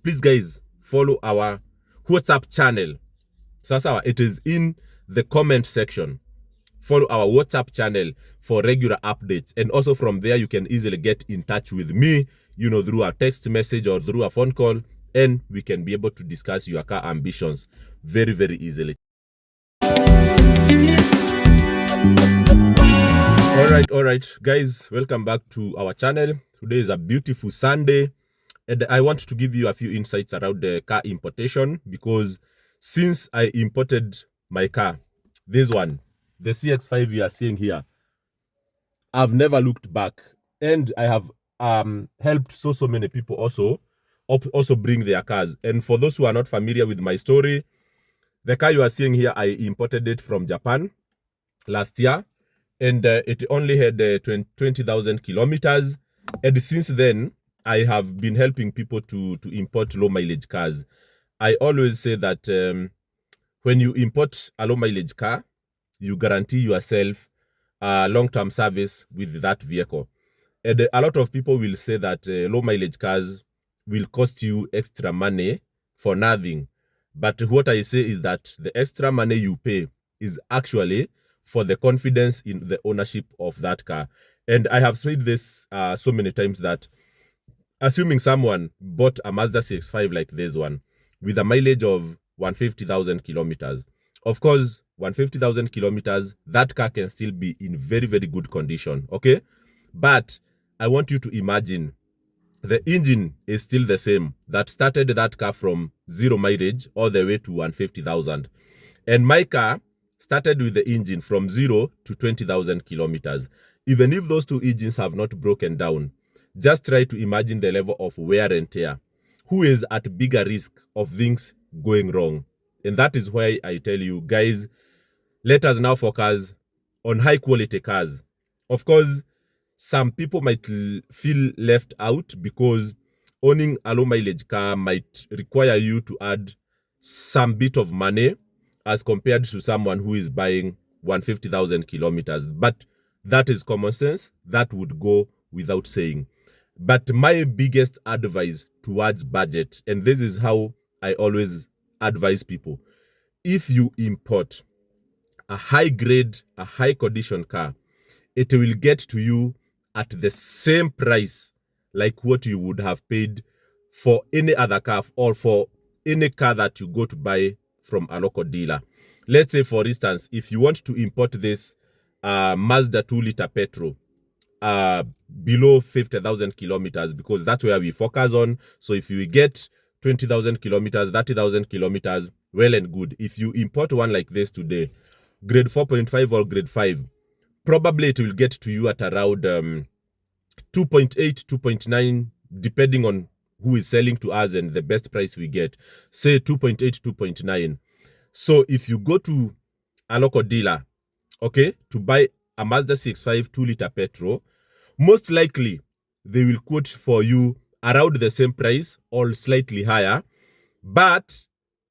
please guys, follow our WhatsApp channel. Sasa, it is in the comment section. Follow our WhatsApp channel for regular updates. And also from there, you can easily get in touch with me, through a text message or through a phone call. And we can be able to discuss your car ambitions very, very easily. All right, guys, welcome back to our channel. Today is a beautiful Sunday. And I want to give you a few insights around the car importation, because since I imported my car, this one, the CX-5 you are seeing here, I've never looked back, and I have helped so many people also bring their cars. And for those who are not familiar with my story, the car you are seeing here, I imported it from Japan last year, and it only had 20,000 kilometers. And since then, I have been helping people to import low mileage cars. I always say that when you import a low mileage car, you guarantee yourself long-term service with that vehicle. And a lot of people will say that low mileage cars will cost you extra money for nothing. But what I say is that the extra money you pay is actually for the confidence in the ownership of that car. And I have said this so many times that assuming someone bought a Mazda CX-5 like this one with a mileage of 150,000 kilometers, of course, 150,000 kilometers, that car can still be in very, very good condition, okay? But I want you to imagine the engine is still the same that started that car from 0 mileage all the way to 150,000. And my car started with the engine from 0 to 20,000 kilometers. Even if those two engines have not broken down, just try to imagine the level of wear and tear. Who is at bigger risk of things going wrong? And that is why I tell you, guys, let us now focus on high quality cars. Of course, some people might feel left out because owning a low mileage car might require you to add some bit of money as compared to someone who is buying 150,000 kilometers. But that is common sense. That would go without saying. But my biggest advice towards budget, and this is how I always advise people, if you import a high grade, a high condition car, it will get to you at the same price like what you would have paid for any other car or for any car that you go to buy from a local dealer. Let's say, for instance, if you want to import this Mazda 2-liter petrol below 50,000 kilometers, because that's where we focus on. So if you get 20,000 kilometers, 30,000 kilometers, well and good. If you import one like this today, grade 4.5 or grade 5, probably it will get to you at around 2.8, 2.9, depending on who is selling to us and the best price we get. Say 2.8, 2.9. So if you go to a local dealer, okay, to buy a Mazda CX-5 2-liter petrol, most likely they will quote for you around the same price or slightly higher, but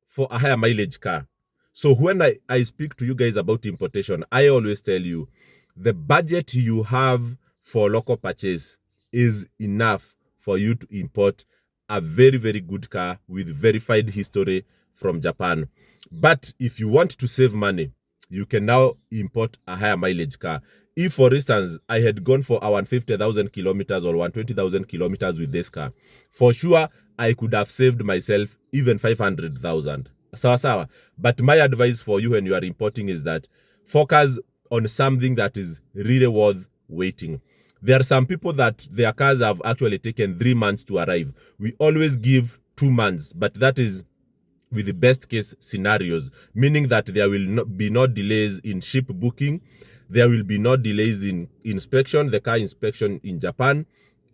for a higher mileage car. So when I speak to you guys about importation, I always tell you, the budget you have for local purchase is enough for you to import a very, very good car with verified history from Japan. But if you want to save money, you can now import a higher mileage car. If, for instance, I had gone for a 150,000 kilometers or 120,000 kilometers with this car, for sure, I could have saved myself even 500,000. Sawa. But my advice for you when you are importing is that focus on something that is really worth waiting. There are some people that their cars have actually taken 3 months to arrive. We always give 2 months, but that is with the best case scenarios, meaning that there will be no delays in ship booking. There will be no delays in inspection, the car inspection in Japan,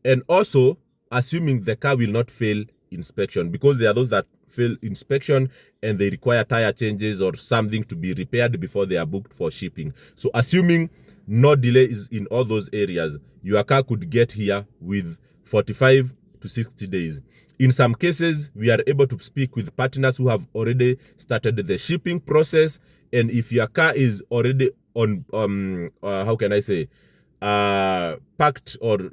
and also assuming the car will not fail inspection, because there are those that fail inspection and they require tire changes or something to be repaired before they are booked for shipping. So assuming no delays in all those areas, your car could get here with 45 to 60 days. In some cases, we are able to speak with partners who have already started the shipping process. And if your car is already on, how can I say, packed or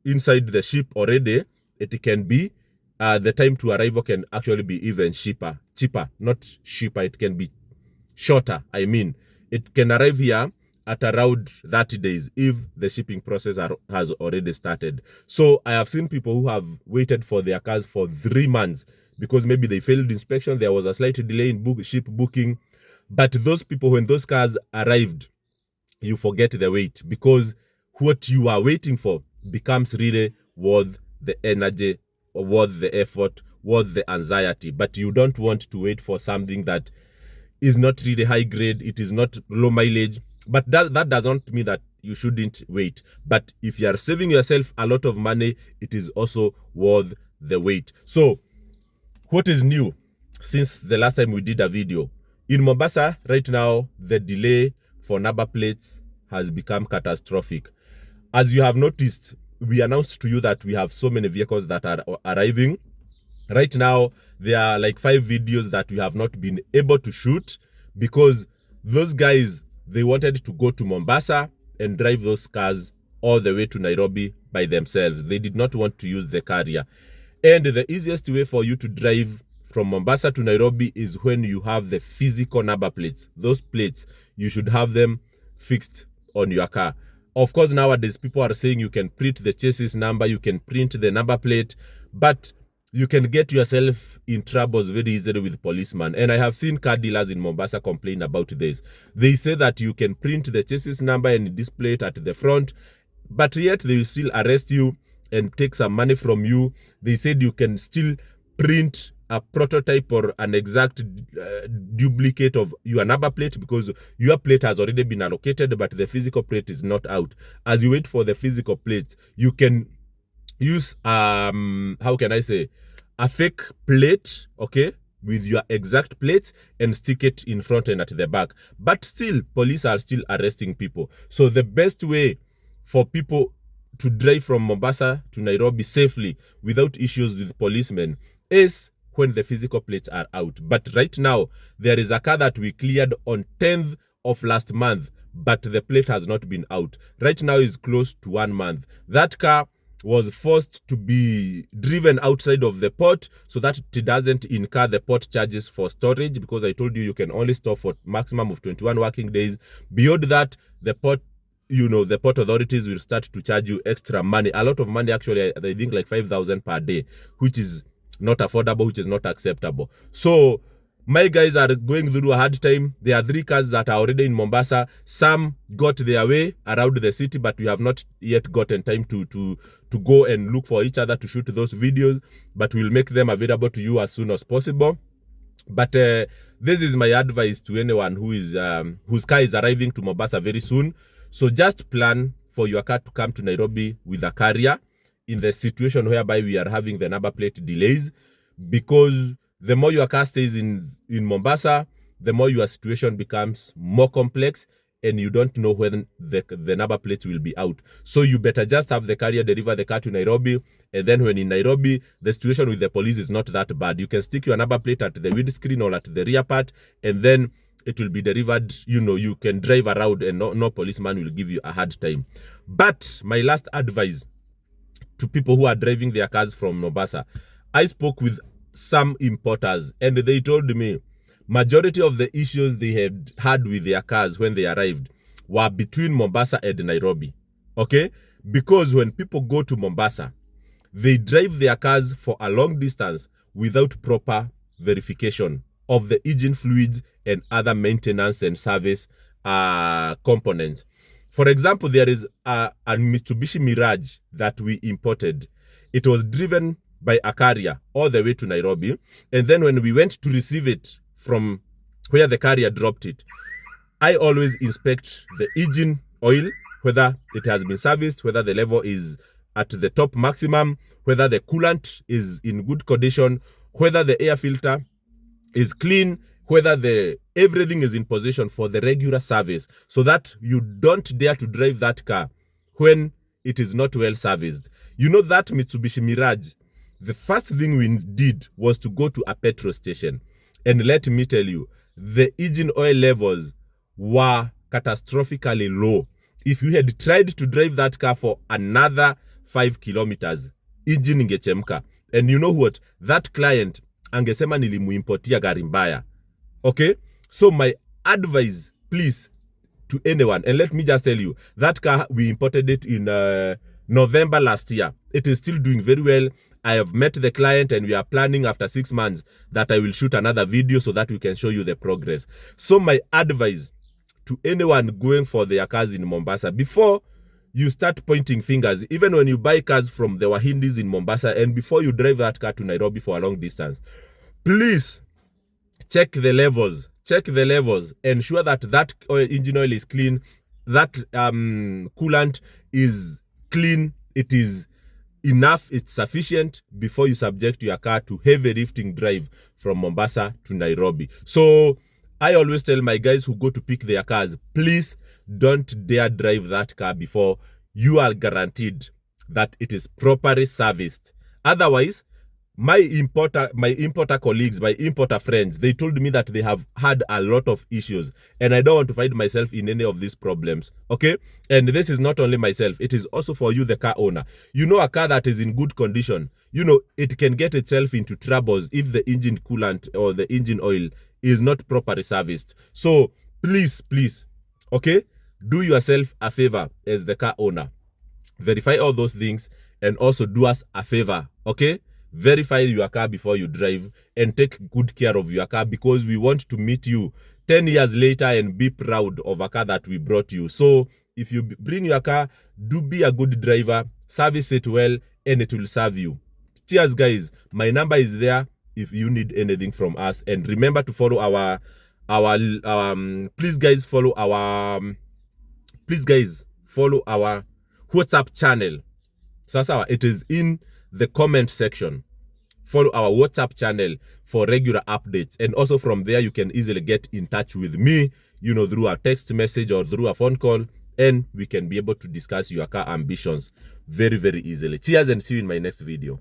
inside the ship already, it can be the time to arrival can actually be even cheaper, not cheaper. It can be shorter. I mean, it can arrive here at around 30 days if the shipping process has already started. So I have seen people who have waited for their cars for 3 months because maybe they failed inspection. There was a slight delay in ship booking. But those people, when those cars arrived, you forget the wait, because what you are waiting for becomes really worth the energy, worth the effort, worth the anxiety. But you don't want to wait for something that is not really high grade, it is not low mileage. But that does not mean that you shouldn't wait. But if you are saving yourself a lot of money, it is also worth the wait. So what is new since the last time we did a video? In Mombasa, right now, the delay for number plates has become catastrophic. As you have noticed, we announced to you that we have so many vehicles that are arriving. Right now, there are like 5 videos that we have not been able to shoot because those guys, they wanted to go to Mombasa and drive those cars all the way to Nairobi by themselves. They did not want to use the carrier. And the easiest way for you to drive from Mombasa to Nairobi is when you have the physical number plates. Those plates, you should have them fixed on your car. Of course, nowadays, people are saying you can print the chassis number, you can print the number plate, but you can get yourself in troubles very easily with policemen. And I have seen car dealers in Mombasa complain about this. They say that you can print the chassis number and display it at the front, but yet they will still arrest you and take some money from you. They said you can still print a prototype or an exact duplicate of your number plate because your plate has already been allocated, but the physical plate is not out. As you wait for the physical plate, you can use how can I say, a fake plate, okay, with your exact plate and stick it in front and at the back. But still, police are still arresting people. So the best way for people to drive from Mombasa to Nairobi safely without issues with policemen is when the physical plates are out. But right now, there is a car that we cleared on 10th of last month, but the plate has not been out. Right now is close to 1 month. That car was forced to be driven outside of the port so that it doesn't incur the port charges for storage, because I told you you can only store for maximum of 21 working days. Beyond that, the port, the port authorities will start to charge you extra money, a lot of money actually. I think like 5,000 per day, which is not affordable, which is not acceptable. So my guys are going through a hard time. There are 3 cars that are already in Mombasa. Some got their way around the city, but we have not yet gotten time to go and look for each other to shoot those videos, but we'll make them available to you as soon as possible. But this is my advice to anyone who is whose car is arriving to Mombasa very soon. So just plan for your car to come to Nairobi with a carrier in the situation whereby we are having the number plate delays, because the more your car stays in Mombasa, the more your situation becomes more complex and you don't know when the number plates will be out. So you better just have the carrier deliver the car to Nairobi, and then when in Nairobi, the situation with the police is not that bad. You can stick your number plate at the windscreen or at the rear part, and then it will be delivered. You can drive around and no policeman will give you a hard time. But my last advice to people who are driving their cars from Mombasa, I spoke with some importers and they told me majority of the issues they had with their cars when they arrived were between Mombasa and Nairobi. Okay? Because when people go to Mombasa, they drive their cars for a long distance without proper verification of the engine fluids and other maintenance and service components. For example, there is a Mitsubishi Mirage that we imported. It was driven by a carrier all the way to Nairobi. And then when we went to receive it from where the carrier dropped it, I always inspect the engine oil, whether it has been serviced, whether the level is at the top maximum, whether the coolant is in good condition, whether the air filter is clean, whether everything is in position for the regular service, so that you don't dare to drive that car when it is not well serviced. That Mitsubishi Mirage, the first thing we did was to go to a petrol station. And let me tell you, the engine oil levels were catastrophically low. If you had tried to drive that car for another 5 kilometers, engine ingechemka. And you know what? That client angesema nilimuimportia gari mbaya. Okay? So my advice, please, to anyone, and let me just tell you, that car, we imported it in November last year. It is still doing very well. I have met the client and we are planning after 6 months that I will shoot another video so that we can show you the progress. So my advice to anyone going for their cars in Mombasa, before you start pointing fingers, even when you buy cars from the Wahindis in Mombasa, and before you drive that car to Nairobi for a long distance, please check the levels. Check the levels. Ensure that engine oil is clean, that coolant is clean, it is enough, it's sufficient before you subject your car to heavy lifting drive from Mombasa to Nairobi. So I always tell my guys who go to pick their cars, please don't dare drive that car before you are guaranteed that it is properly serviced. Otherwise, my importer colleagues, my importer friends, they told me that they have had a lot of issues, and I don't want to find myself in any of these problems. Okay? And this is not only myself, it is also for you, the car owner. You know, a car that is in good condition, you know, it can get itself into troubles if the engine coolant or the engine oil is not properly serviced. So please, okay, do yourself a favor as the car owner. Verify all those things, and also do us a favor, okay? Verify your car before you drive, and take good care of your car, because we want to meet you 10 years later and be proud of a car that we brought you. So if you bring your car, do be a good driver, service it well, and it will serve you. Cheers, guys. My number is there if you need anything from us. And remember to follow please guys follow our WhatsApp channel. Sasa, it is in the comment section. Follow our WhatsApp channel for regular updates, and also from there you can easily get in touch with me, you know, through a text message or through a phone call, and we can be able to discuss your car ambitions very, very easily. Cheers, and see you in my next video.